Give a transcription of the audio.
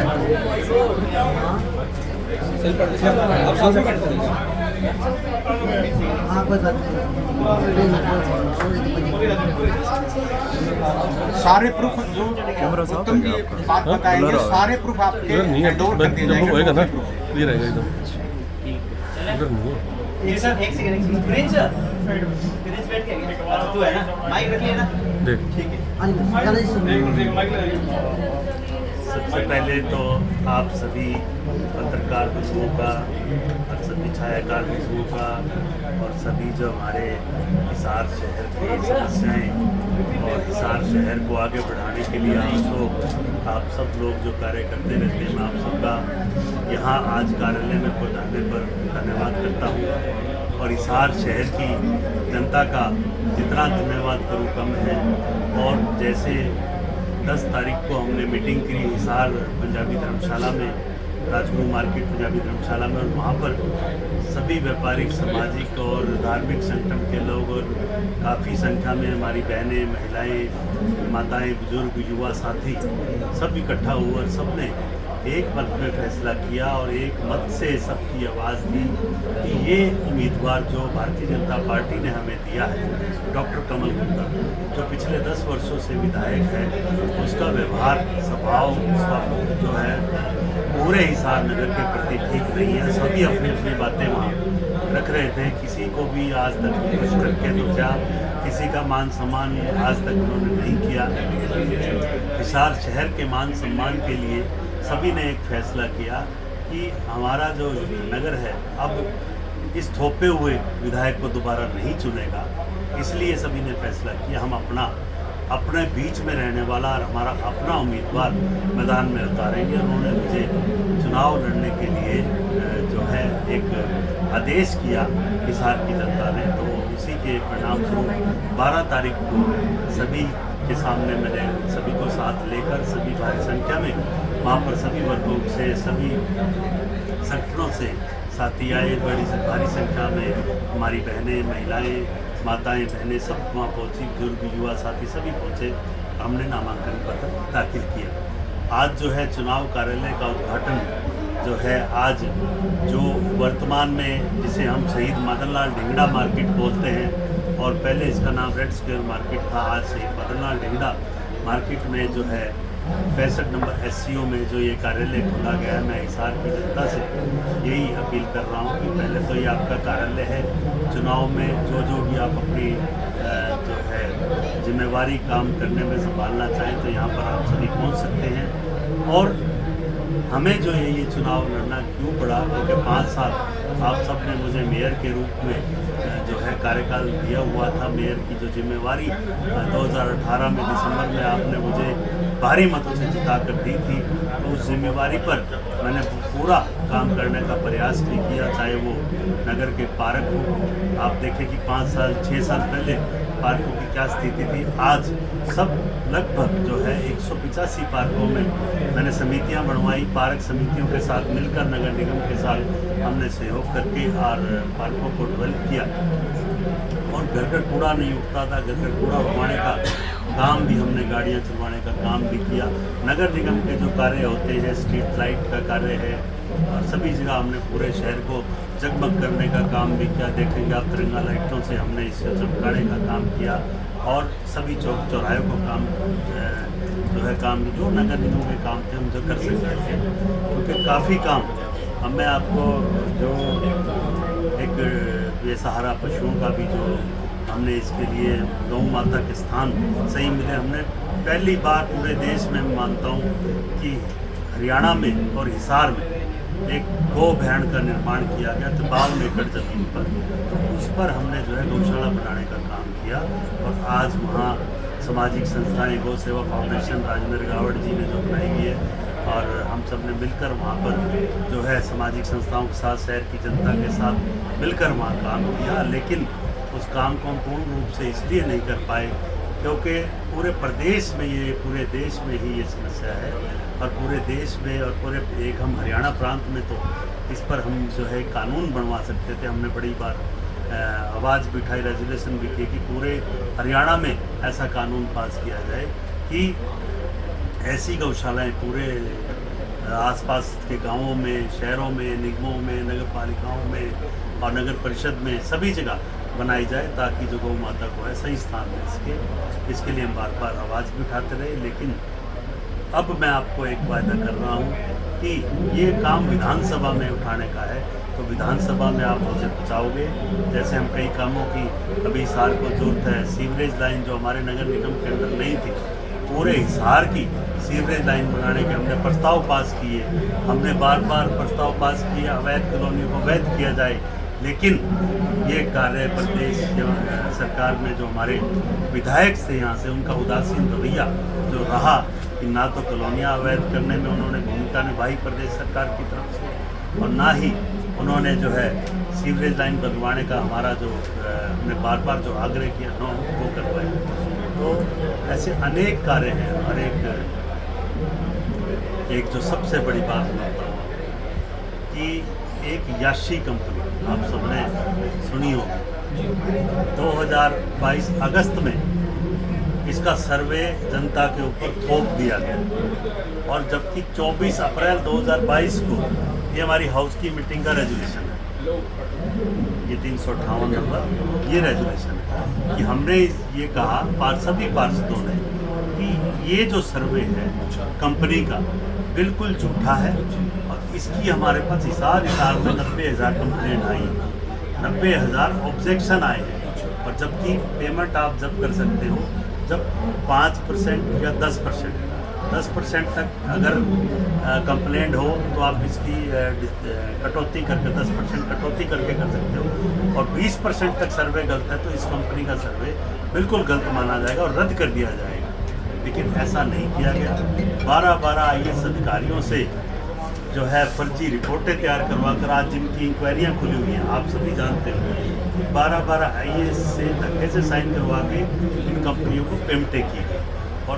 आप साथ में बैठते हैं। हाँ कोई बात सारे प्रूफ जो उत्तम जी बात बताएंगे, सारे प्रूफ आपके इधर नहीं है, हैंड ओवर कर दिए जब होएगा ना जाएंगे। क्लियर आएगा एकदम। इधर नहीं है। एक सर एक सेकंड प्रिंस प्रिंस बैठ के गया तू है ना माइक रख लिया ना देख ठीक है। सबसे पहले तो आप सभी पत्रकार बंधुओं का और सभी छायाकार बंधुओं का और सभी जो हमारे हिसार शहर की समस्याएं और हिसार शहर को आगे बढ़ाने के लिए आप सब लोग जो कार्य करते रहते हैं, मैं आप सबका यहाँ आज कार्यालय में पहुँचाने पर धन्यवाद करता हूँ। और हिसार शहर की जनता का जितना धन्यवाद करूँ कम है। और जैसे 10 तारीख को हमने मीटिंग की हिसार पंजाबी धर्मशाला में, राजगुरु मार्केट पंजाबी धर्मशाला में, और वहाँ पर सभी व्यापारिक, सामाजिक और धार्मिक संगठन के लोग और काफ़ी संख्या में हमारी बहनें, महिलाएं, माताएं, बुजुर्ग, युवा साथी सब इकट्ठा हुए और सब ने एक मत में फैसला किया और एक मत से सबकी आवाज़ दी कि ये उम्मीदवार जो भारतीय जनता पार्टी ने हमें दिया है, डॉक्टर कमल गुप्ता, जो पिछले 10 वर्षों से विधायक है, उसका व्यवहार, स्वभाव जो है पूरे हिसार नगर के प्रति ठीक नहीं है। सभी अपनी अपनी बातें वहाँ रख रहे थे। किसी को भी आज तक कुछ करके तो क्या, किसी का मान सम्मान आज तक उन्होंने नहीं किया। हिसार शहर के मान सम्मान के लिए सभी ने एक फैसला किया कि हमारा जो नगर है अब इस थोपे हुए विधायक को दोबारा नहीं चुनेगा। इसलिए सभी ने फैसला किया हम अपने बीच में रहने वाला और हमारा अपना उम्मीदवार मैदान में उतारेंगे। उन्होंने मुझे चुनाव लड़ने के लिए जो है एक आदेश किया हिसार की जनता ने, तो उसी के परिणाम स्वरूप 12 तारीख को सभी के सामने मैंने सभी को साथ लेकर सभी भारी संख्या में वहाँ पर सभी वर्गों से, सभी संगठनों से साथी आए। बड़ी भारी संख्या में हमारी बहनें, महिलाएं, माताएं, बहनें सब वहाँ पहुँची, बुजुर्ग, युवा साथी सभी पहुँचे। हमने नामांकन पत्र दाखिल किया। आज जो है चुनाव कार्यालय का उद्घाटन जो है, आज जो वर्तमान में जिसे हम शहीद मदन लाल ढींगड़ा मार्केट बोलते हैं और पहले इसका नाम रेड स्क्वायर मार्केट था, आज शहीद मदन लाल ढींगड़ा मार्केट में जो है 65 नंबर SCO में जो ये कार्यालय खोला गया है। मैं हिसार की जनता से यही अपील कर रहा हूँ कि पहले तो ये आपका कार्यालय है, चुनाव में जो भी आप अपनी जो है जिम्मेवारी काम करने में संभालना चाहें तो यहाँ पर आप सभी पहुँच सकते हैं। और हमें जो है ये चुनाव लड़ना क्यों पड़ा, क्योंकि 5 साल आप सब ने मुझे मेयर के रूप में जो है कार्यकाल दिया हुआ था। मेयर की जो जिम्मेवारी 2018 में दिसंबर में आपने मुझे भारी मतों से जिता कर दी थी, तो उस जिम्मेवारी पर मैंने पूरा काम करने का प्रयास भी किया। चाहे वो नगर के पार्क हो, आप देखें कि 5 साल 6 साल पहले पार्कों की क्या स्थिति थी, आज सब लगभग जो है 185 पार्कों में मैंने समितियां बनवाई। पार्क समितियों के साथ मिलकर नगर निगम के साथ हमने सहयोग करके और पार्कों को डेवलप किया। और घर घर कूड़ा नहीं उठता था, घर घर कूड़ा उठवाने का काम भी हमने, गाड़ियां चलवाने का काम भी किया। नगर निगम के जो कार्य होते हैं, स्ट्रीट लाइट का कार्य है, और सभी जगह हमने पूरे शहर को जगमग करने का काम भी किया। देखेंगे आप तिरंगा लाइटों से हमने इसे चमकाने का काम किया और सभी चौक चौराहे को काम जो है काम जो नगर निगम के काम थे हम जो कर सकते थे, क्योंकि काफ़ी काम अब मैं आपको जो एक बेसहारा पशुओं का भी जो हमने इसके लिए गौ माता के स्थान सही मिले। हमने पहली बार पूरे देश में मानता हूँ कि हरियाणा में और हिसार में एक गौ भैन का निर्माण किया गया था 52 एकड़ ज़मीन पर। तो उस पर हमने जो है गौशाला बनाने का काम किया और आज वहाँ सामाजिक संस्थाएं, गौ सेवा फाउंडेशन राजमेर गावड़ जी ने जो बनाई हुई है और हम सब ने मिलकर वहाँ पर जो है सामाजिक संस्थाओं के साथ, शहर की जनता के साथ मिलकर वहाँ काम किया। लेकिन उस काम को हम पूर्ण रूप से इसलिए नहीं कर पाए क्योंकि पूरे प्रदेश में ये, पूरे देश में ही ये समस्या है और पूरे देश में और पूरे एक हम हरियाणा प्रांत में तो इस पर हम जो है कानून बनवा सकते थे। हमने बड़ी बार आवाज़ भी उठाई, रेजोल्यूशन भी की कि पूरे हरियाणा में ऐसा कानून पास किया जाए कि ऐसी गौशालाएं पूरे आसपास के गांवों में, शहरों में, निगमों में, नगर पालिकाओं में और नगर परिषद में सभी जगह बनाई जाए, ताकि जो गौ माता को है सही स्थान मिल सके। इसके लिए हम बार बार आवाज़ भी उठाते रहे, लेकिन अब मैं आपको एक वायदा कर रहा हूँ कि ये काम विधानसभा में उठाने का है, तो विधानसभा में आप मुझे बचाओगे। जैसे हम कई कामों की अभी हिसार को जरूरत है, सीवरेज लाइन जो हमारे नगर निगम के अंदर नहीं थी, पूरे हिसार की सीवरेज लाइन बनाने के हमने प्रस्ताव पास किए। हमने बार बार प्रस्ताव पास किए अवैध कॉलोनियों को वैध किया जाए, लेकिन ये कार्य प्रदेश सरकार में जो हमारे विधायक थे यहाँ से, उनका उदासीन रवैया जो रहा कि ना तो कॉलोनियाँ अवैध करने में उन्होंने भूमिका निभाई प्रदेश सरकार की तरफ से, और ना ही उन्होंने जो है सीवरेज लाइन बनवाने का हमारा जो हमने बार बार जो आग्रह किया न वो करवाए। तो ऐसे अनेक कार्य हैं। और एक जो सबसे बड़ी बात बताता हूँ कि एक याशी कंपनी आप सबने सुनी होगी, 2022 अगस्त में इसका सर्वे जनता के ऊपर थोप दिया गया, और जबकि 24 अप्रैल 2022 को ये हमारी हाउस की मीटिंग का रेजोल्यूशन है, ये 358 नंबर ये रेजोल्यूशन है कि हमने ये कहा सभी पार्षदों ने कि ये जो सर्वे है कंपनी का बिल्कुल झूठा है, और इसकी हमारे पास हिसार में 90,000 कंप्लेंट आई, 90,000 ऑब्जेक्शन आए हैं। और जबकि पेमेंट आप जब कर सकते हो जब 5% या 10% तक अगर कंप्लेंट हो तो आप इसकी कटौती करके 10% कटौती करके कर सकते हो, और 20% तक सर्वे गलत है तो इस कंपनी का सर्वे बिल्कुल गलत माना जाएगा और रद्द कर दिया जाएगा। लेकिन ऐसा नहीं किया गया। 12 IAS अधिकारियों से जो है फर्जी रिपोर्टें तैयार करवा कर आज जिनकी इंक्वायरियाँ खुली हुई हैं, आप सभी जानते हो, 12 IAS से धक्के से साइन करवा के इन कंपनियों को पेमेंटें की गई।